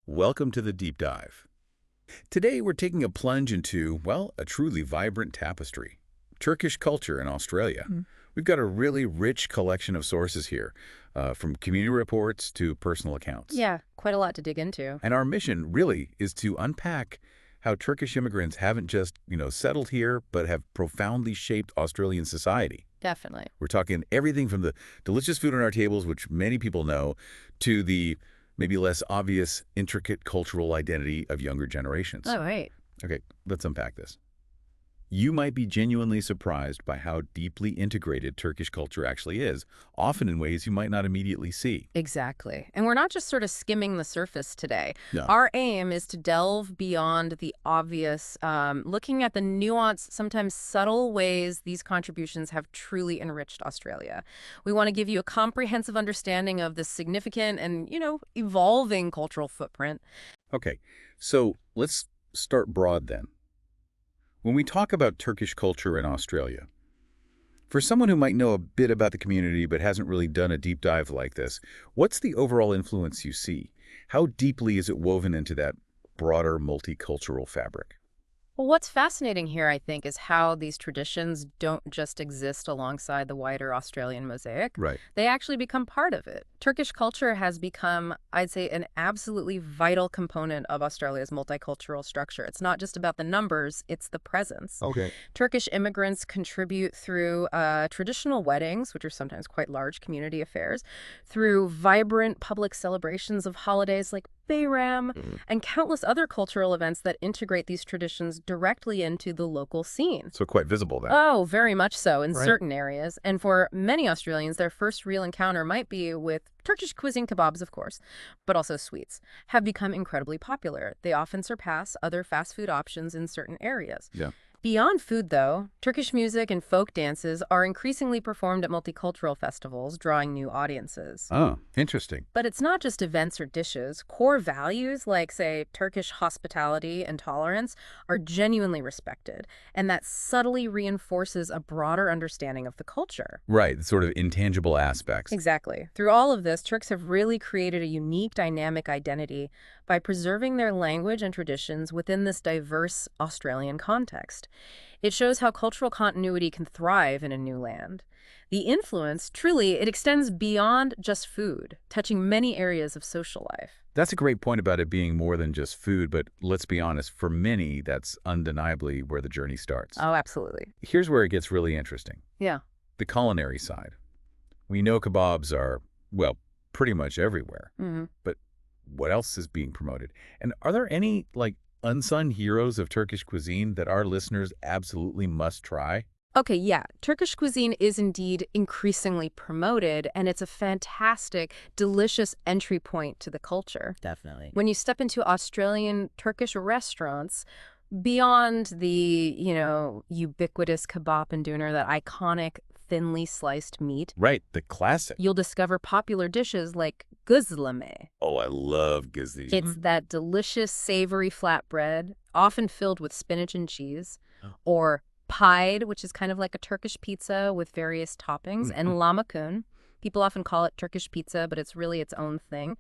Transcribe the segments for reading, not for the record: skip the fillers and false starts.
Welcome to the Deep Dive. Today we're taking a plunge into, well, a truly vibrant tapestry. Turkish culture in Australia. We've got a really rich collection of sources here, from community reports to personal accounts. Yeah, quite a lot to dig into. And our mission really is to unpack how Turkish immigrants haven't just, settled here, but have profoundly shaped Australian society. Definitely. We're talking everything from the delicious food on our tables, which many people know, to the maybe less obvious, intricate cultural identity of younger generations. Oh, right. Okay, let's unpack this. You might be genuinely surprised by how deeply integrated Turkish culture actually is, often in ways you might not immediately see. Exactly. And we're not just sort of skimming the surface today. No. Our aim is to delve beyond the obvious, looking at the nuanced, sometimes subtle ways these contributions have truly enriched Australia. We want to give you a comprehensive understanding of this significant and, evolving cultural footprint. Okay, so let's start broad then. When we talk about Turkish culture in Australia, for someone who might know a bit about the community but hasn't really done a deep dive like this, what's the overall influence you see? How deeply is it woven into that broader multicultural fabric? Well, what's fascinating here, I think, is how these traditions don't just exist alongside the wider Australian mosaic. Right. They actually become part of it. Turkish culture has become, I'd say, an absolutely vital component of Australia's multicultural structure. It's not just about the numbers, it's the presence. Okay. Turkish immigrants contribute through traditional weddings, which are sometimes quite large community affairs, through vibrant public celebrations of holidays like Bayram, and countless other cultural events that integrate these traditions directly into the local scene. So quite visible then. Oh, very much so in Right. certain areas. And for many Australians, their first real encounter might be with Turkish cuisine kebabs, of course, but also sweets, have become incredibly popular. They often surpass other fast food options in certain areas. Yeah. Beyond food, though, Turkish music and folk dances are increasingly performed at multicultural festivals, drawing new audiences. Oh, interesting. But it's not just events or dishes. Core values like, say, Turkish hospitality and tolerance are genuinely respected, and that subtly reinforces a broader understanding of the culture. Right, the sort of intangible aspects. Exactly. Through all of this, Turks have really created a unique dynamic identity by preserving their language and traditions within this diverse Australian context. It shows how cultural continuity can thrive in a new land. The influence, truly, it extends beyond just food, touching many areas of social life. That's a great point about it being more than just food, but let's be honest, for many, that's undeniably where the journey starts. Oh, absolutely. Here's where it gets really interesting. Yeah. The culinary side. We know kebabs are, well, pretty much everywhere. But what else is being promoted? And are there any, unsung heroes of Turkish cuisine that our listeners absolutely must try? Okay, yeah. Turkish cuisine is indeed increasingly promoted, and it's a fantastic, delicious entry point to the culture. Definitely. When you step into Australian Turkish restaurants, beyond the, ubiquitous kebab and doner, that iconic thinly sliced meat, Right, the classic. you'll discover popular dishes like gözleme. Oh, I love gizi. It's that delicious, savory flatbread, often filled with spinach and cheese, Oh. or pied, which is kind of like a Turkish pizza with various toppings, and lahmacun. People often call it Turkish pizza, but it's really its own thing.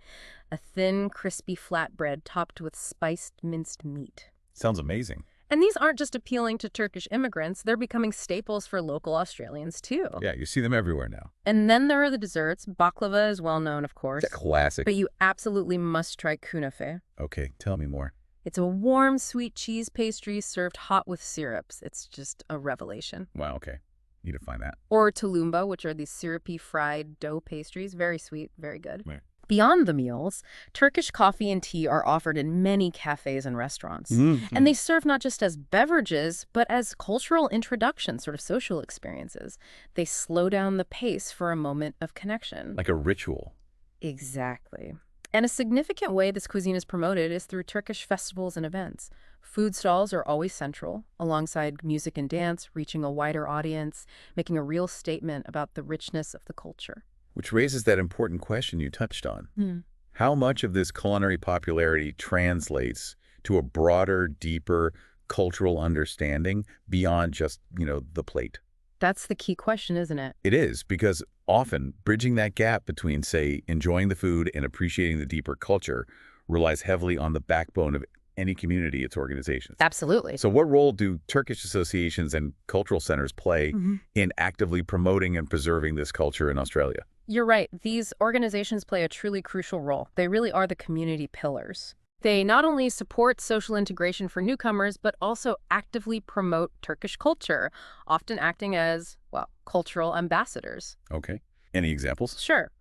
A thin, crispy flatbread topped with spiced minced meat. Sounds amazing. And these aren't just appealing to Turkish immigrants, they're becoming staples for local Australians, too. Yeah, you see them everywhere now. And then there are the desserts. Baklava is well known, of course. It's a classic. But you absolutely must try kunefe. Okay, tell me more. It's a warm, sweet cheese pastry served hot with syrups. It's just a revelation. Wow, okay. Need to find that. Or tulumba, which are these syrupy fried dough pastries. Very sweet, very good. Right. Beyond the meals, Turkish coffee and tea are offered in many cafes and restaurants. And they serve not just as beverages, but as cultural introductions, sort of social experiences. They slow down the pace for a moment of connection. Like a ritual. Exactly. And a significant way this cuisine is promoted is through Turkish festivals and events. Food stalls are always central, alongside music and dance, reaching a wider audience, making a real statement about the richness of the culture. Which raises that important question you touched on. How much of this culinary popularity translates to a broader, deeper cultural understanding beyond just, the plate? That's the key question, isn't it? It is, because often bridging that gap between, say, enjoying the food and appreciating the deeper culture relies heavily on the backbone of any community, its organizations. Absolutely. So what role do Turkish associations and cultural centers play in actively promoting and preserving this culture in Australia? You're right. These organizations play a truly crucial role. They really are the community pillars. They not only support social integration for newcomers, but also actively promote Turkish culture, often acting as, well, cultural ambassadors. Okay. Any examples? Sure.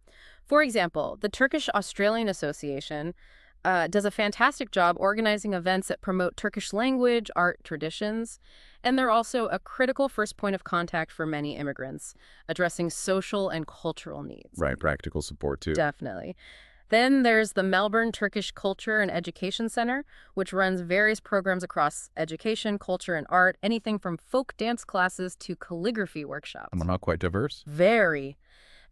For example, the Turkish Australian Association does a fantastic job organizing events that promote Turkish language, art, traditions, and they're also a critical first point of contact for many immigrants, addressing social and cultural needs. Right, practical support too. Definitely. Then there's the Melbourne Turkish Culture and Education Center, which runs various programs across education, culture, and art, anything from folk dance classes to calligraphy workshops. Not quite diverse. Very.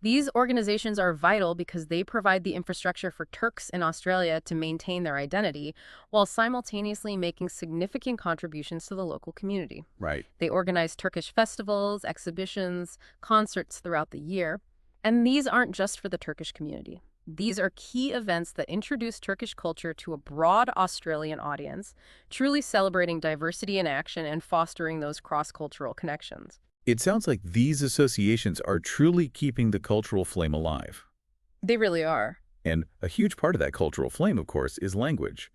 These organizations are vital because they provide the infrastructure for Turks in Australia to maintain their identity while simultaneously making significant contributions to the local community. Right. They organize Turkish festivals, exhibitions, concerts throughout the year. And these aren't just for the Turkish community. These are key events that introduce Turkish culture to a broad Australian audience, truly celebrating diversity in action and fostering those cross-cultural connections. It sounds like these associations are truly keeping the cultural flame alive. They really are. And a huge part of that cultural flame, of course, is language.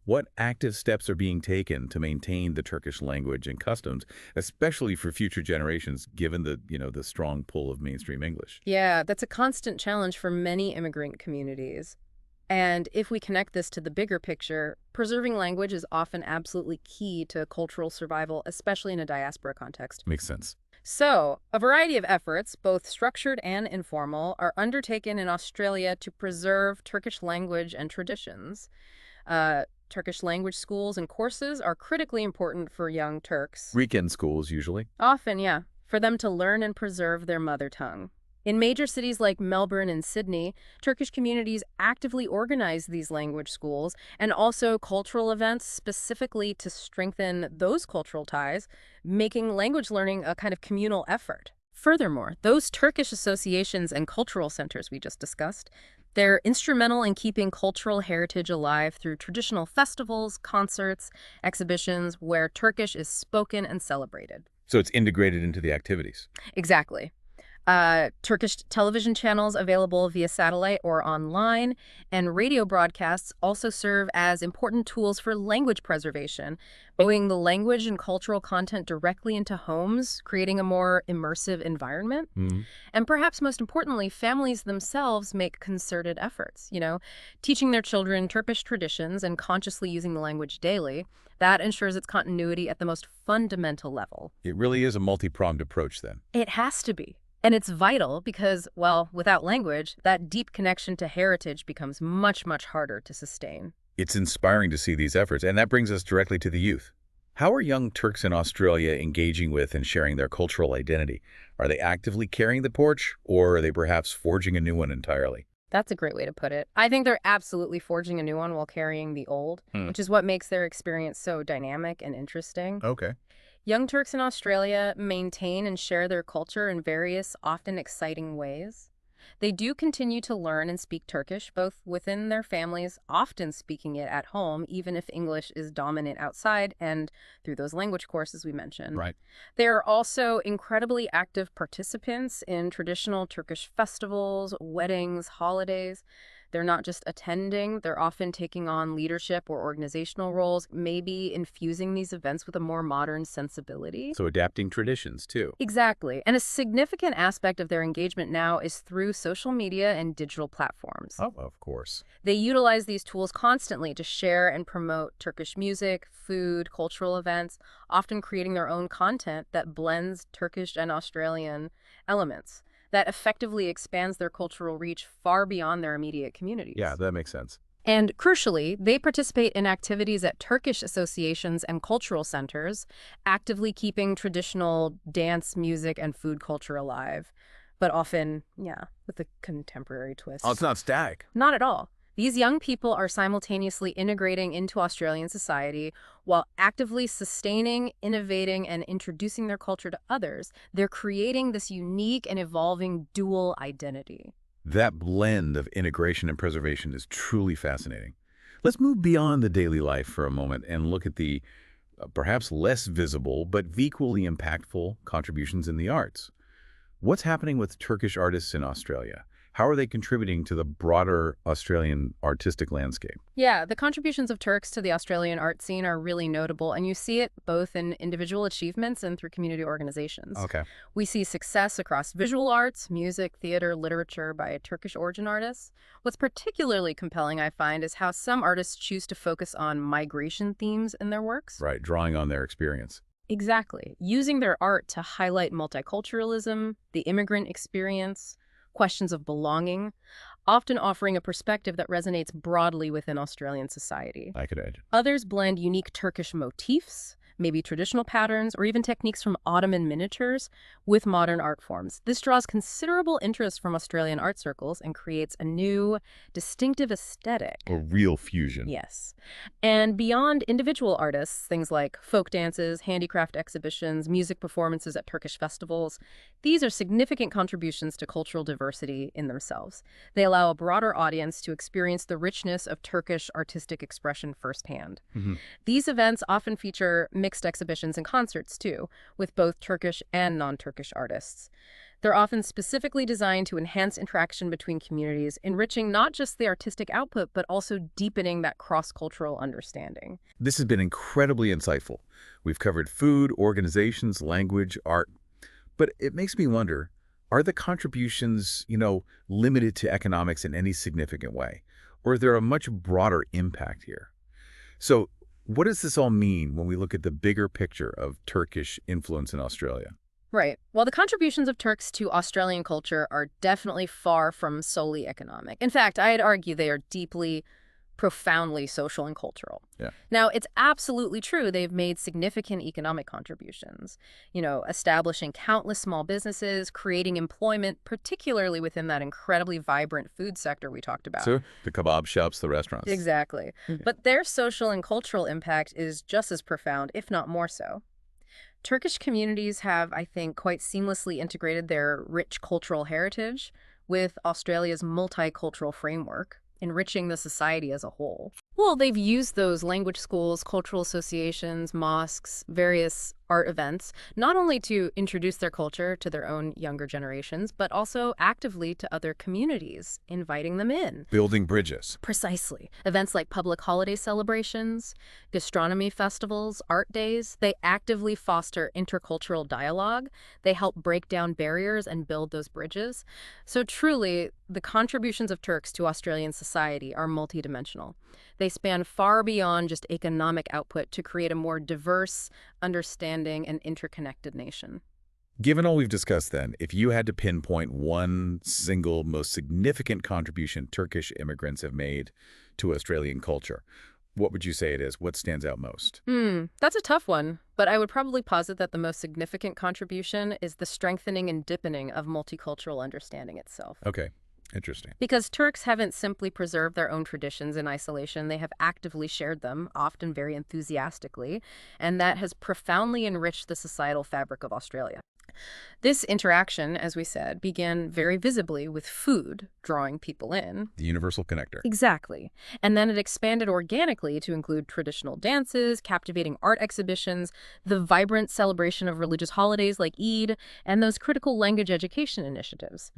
What active steps are being taken to maintain the Turkish language and customs, especially for future generations, given the strong pull of mainstream English? Yeah, that's a constant challenge for many immigrant communities. And if we connect this to the bigger picture, preserving language is often absolutely key to cultural survival, especially in a diaspora context. Makes sense. So, a variety of efforts, both structured and informal, are undertaken in Australia to preserve Turkish language and traditions. Turkish language schools and courses are critically important for young Turks. Weekend schools, usually. Often, yeah, for them to learn and preserve their mother tongue. In major cities like Melbourne and Sydney, Turkish communities actively organize these language schools and also cultural events specifically to strengthen those cultural ties, making language learning a kind of communal effort. Furthermore, those Turkish associations and cultural centers we just discussed, they're instrumental in keeping cultural heritage alive through traditional festivals, concerts, exhibitions where Turkish is spoken and celebrated. So it's integrated into the activities. Exactly. Turkish television channels available via satellite or online, and radio broadcasts also serve as important tools for language preservation, bringing the language and cultural content directly into homes, creating a more immersive environment. And perhaps most importantly, families themselves make concerted efforts, teaching their children Turkish traditions and consciously using the language daily. That ensures its continuity at the most fundamental level. It really is a multi-pronged approach then. It has to be. And it's vital because, well, without language, that deep connection to heritage becomes much, much harder to sustain. It's inspiring to see these efforts, and that brings us directly to the youth. How are young Turks in Australia engaging with and sharing their cultural identity? Are they actively carrying the torch, or are they perhaps forging a new one entirely? That's a great way to put it. I think they're absolutely forging a new one while carrying the old, which is what makes their experience so dynamic and interesting. Okay. Young Turks in Australia maintain and share their culture in various, often exciting ways. They do continue to learn and speak Turkish, both within their families, often speaking it at home, even if English is dominant outside and through those language courses we mentioned. Right. They are also incredibly active participants in traditional Turkish festivals, weddings, holidays. They're not just attending, they're often taking on leadership or organizational roles, maybe infusing these events with a more modern sensibility. So adapting traditions, too. Exactly. And a significant aspect of their engagement now is through social media and digital platforms. Oh, of course. They utilize these tools constantly to share and promote Turkish music, food, cultural events, often creating their own content that blends Turkish and Australian elements, that effectively expands their cultural reach far beyond their immediate communities. Yeah, that makes sense. And crucially, they participate in activities at Turkish associations and cultural centers, actively keeping traditional dance, music, and food culture alive, but often, with a contemporary twist. Oh, it's not static. Not at all. These young people are simultaneously integrating into Australian society while actively sustaining, innovating, and introducing their culture to others. They're creating this unique and evolving dual identity. That blend of integration and preservation is truly fascinating. Let's move beyond the daily life for a moment and look at the perhaps less visible but equally impactful contributions in the arts. What's happening with Turkish artists in Australia? How are they contributing to the broader Australian artistic landscape? Yeah, the contributions of Turks to the Australian art scene are really notable, and you see it both in individual achievements and through community organizations. Okay. We see success across visual arts, music, theater, literature by Turkish origin artists. What's particularly compelling, I find, is how some artists choose to focus on migration themes in their works. Right, drawing on their experience. Exactly, using their art to highlight multiculturalism, the immigrant experience, questions of belonging, often offering a perspective that resonates broadly within Australian society. I could imagine. Others blend unique Turkish motifs, maybe traditional patterns, or even techniques from Ottoman miniatures with modern art forms. This draws considerable interest from Australian art circles and creates a new, distinctive aesthetic. A real fusion. Yes. And beyond individual artists, things like folk dances, handicraft exhibitions, music performances at Turkish festivals, these are significant contributions to cultural diversity in themselves. They allow a broader audience to experience the richness of Turkish artistic expression firsthand. Mhm. These events often feature mixed exhibitions and concerts, too, with both Turkish and non-Turkish artists. They're often specifically designed to enhance interaction between communities, enriching not just the artistic output, but also deepening that cross-cultural understanding. This has been incredibly insightful. We've covered food, organizations, language, art. But it makes me wonder, are the contributions, limited to economics in any significant way? Or is there a much broader impact here? So what does this all mean when we look at the bigger picture of Turkish influence in Australia? Right. Well, the contributions of Turks to Australian culture are definitely far from solely economic. In fact, I'd argue they are deeply, profoundly social and cultural. Yeah. Now, it's absolutely true they've made significant economic contributions, establishing countless small businesses, creating employment, particularly within that incredibly vibrant food sector we talked about. So the kebab shops, the restaurants. Exactly. But their social and cultural impact is just as profound, if not more so. Turkish communities have, I think, quite seamlessly integrated their rich cultural heritage with Australia's multicultural framework, enriching the society as a whole. Well, they've used those language schools, cultural associations, mosques, various art events, not only to introduce their culture to their own younger generations, but also actively to other communities, inviting them in. Building bridges. Precisely. Events like public holiday celebrations, gastronomy festivals, art days, they actively foster intercultural dialogue. They help break down barriers and build those bridges. So truly, the contributions of Turks to Australian society are multidimensional. They span far beyond just economic output to create a more diverse, understanding, and interconnected nation. Given all we've discussed then, if you had to pinpoint one single most significant contribution Turkish immigrants have made to Australian culture, what would you say it is? What stands out most? That's a tough one, but I would probably posit that the most significant contribution is the strengthening and deepening of multicultural understanding itself. Okay, interesting. Because Turks haven't simply preserved their own traditions in isolation, they have actively shared them, often very enthusiastically, and that has profoundly enriched the societal fabric of Australia. This interaction, as we said, began very visibly with food drawing people in. The universal connector. Exactly. And then it expanded organically to include traditional dances, captivating art exhibitions, the vibrant celebration of religious holidays like Eid, and those critical language education initiatives.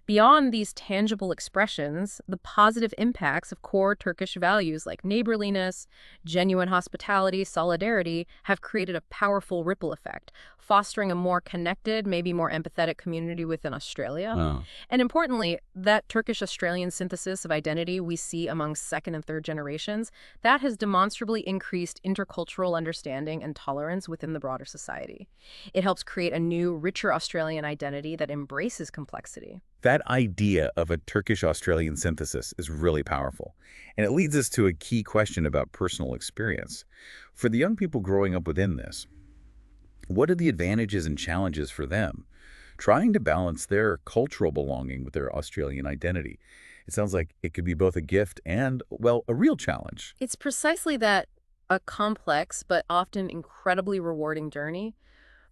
Beyond these tangible expressions, the positive impacts of core Turkish values like neighborliness, genuine hospitality, solidarity have created a powerful ripple effect, fostering a more connected, maybe more empathetic community within Australia. Oh. And importantly, that Turkish-Australian synthesis of identity we see among second and third generations, that has demonstrably increased intercultural understanding and tolerance within the broader society. It helps create a new, richer Australian identity that embraces complexity. That idea of a Turkish-Australian synthesis is really powerful, and it leads us to a key question about personal experience. For the young people growing up within this, what are the advantages and challenges for them trying to balance their cultural belonging with their Australian identity? It sounds like it could be both a gift and, well, a real challenge. It's precisely that, a complex but often incredibly rewarding journey.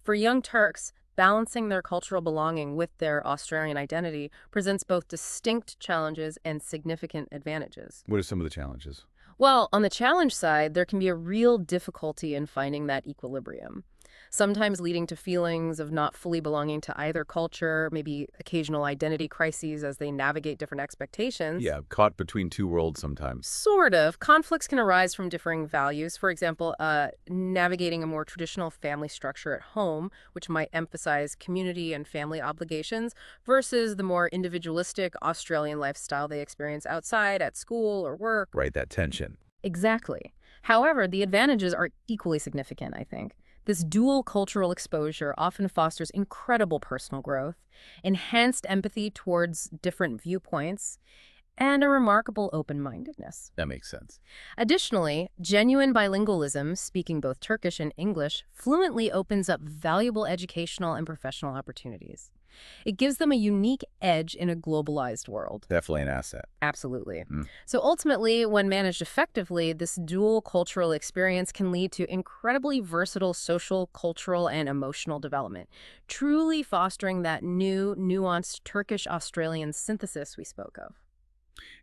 For young Turks, balancing their cultural belonging with their Australian identity presents both distinct challenges and significant advantages. What are some of the challenges? Well, on the challenge side, there can be a real difficulty in finding that equilibrium, sometimes leading to feelings of not fully belonging to either culture, maybe occasional identity crises as they navigate different expectations. Yeah, caught between two worlds sometimes. Sort of. Conflicts can arise from differing values. For example, navigating a more traditional family structure at home, which might emphasize community and family obligations, versus the more individualistic Australian lifestyle they experience outside, at school, or work. Right, that tension. Exactly. However, the advantages are equally significant, I think. This dual cultural exposure often fosters incredible personal growth, enhanced empathy towards different viewpoints, and a remarkable open-mindedness. That makes sense. Additionally, genuine bilingualism, speaking both Turkish and English, fluently opens up valuable educational and professional opportunities. It gives them a unique edge in a globalized world. Definitely an asset. Absolutely. Mm. So ultimately, when managed effectively, this dual cultural experience can lead to incredibly versatile social, cultural, and emotional development, truly fostering that new, nuanced Turkish-Australian synthesis we spoke of.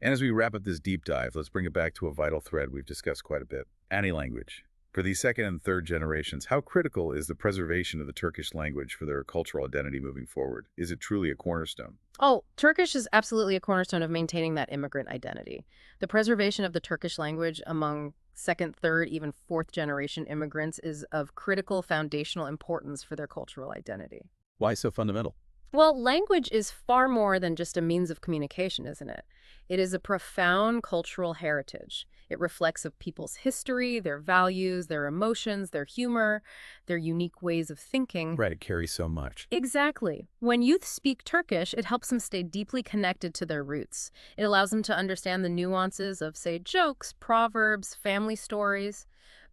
And as we wrap up this deep dive, let's bring it back to a vital thread we've discussed quite a bit. Language. For these second and third generations, how critical is the preservation of the Turkish language for their cultural identity moving forward? Is it truly a cornerstone? Oh, Turkish is absolutely a cornerstone of maintaining that immigrant identity. The preservation of the Turkish language among second, third, even fourth generation immigrants is of critical foundational importance for their cultural identity. Why so fundamental? Well, language is far more than just a means of communication, isn't it? It is a profound cultural heritage. It reflects of people's history, their values, their emotions, their humor, their unique ways of thinking. Right, it carries so much. Exactly. When youth speak Turkish, it helps them stay deeply connected to their roots. It allows them to understand the nuances of, say, jokes, proverbs, family stories,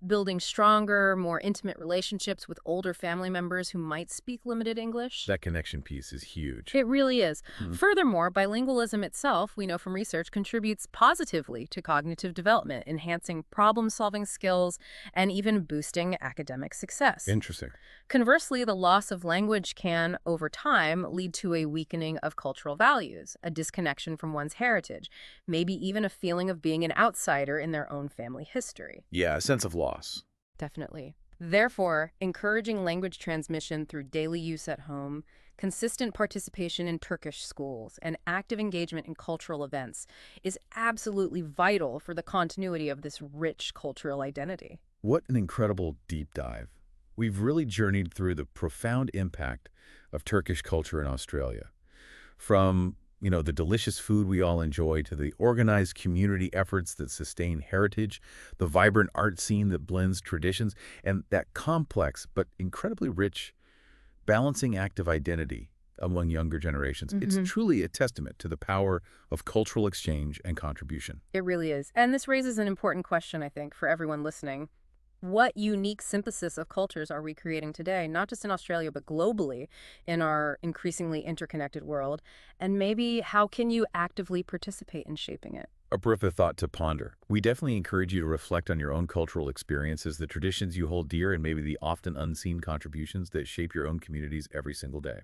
building stronger, more intimate relationships with older family members who might speak limited English. That connection piece is huge. It really is. Mhm. Furthermore, bilingualism itself, we know from research, contributes positively to cognitive development, enhancing problem-solving skills and even boosting academic success. Interesting. Conversely, the loss of language can, over time, lead to a weakening of cultural values, a disconnection from one's heritage, maybe even a feeling of being an outsider in their own family history. Yeah, a sense of loss. Definitely. Therefore, encouraging language transmission through daily use at home, consistent participation in Turkish schools, and active engagement in cultural events is absolutely vital for the continuity of this rich cultural identity. What an incredible deep dive. We've really journeyed through the profound impact of Turkish culture in Australia. From, the delicious food we all enjoy to the organized community efforts that sustain heritage, the vibrant art scene that blends traditions, and that complex but incredibly rich balancing act of identity among younger generations. It's truly a testament to the power of cultural exchange and contribution. It really is. And this raises an important question, I think, for everyone listening. What unique synthesis of cultures are we creating today, not just in Australia, but globally in our increasingly interconnected world? And maybe how can you actively participate in shaping it? A breath of thought to ponder. We definitely encourage you to reflect on your own cultural experiences, the traditions you hold dear, and maybe the often unseen contributions that shape your own communities every single day.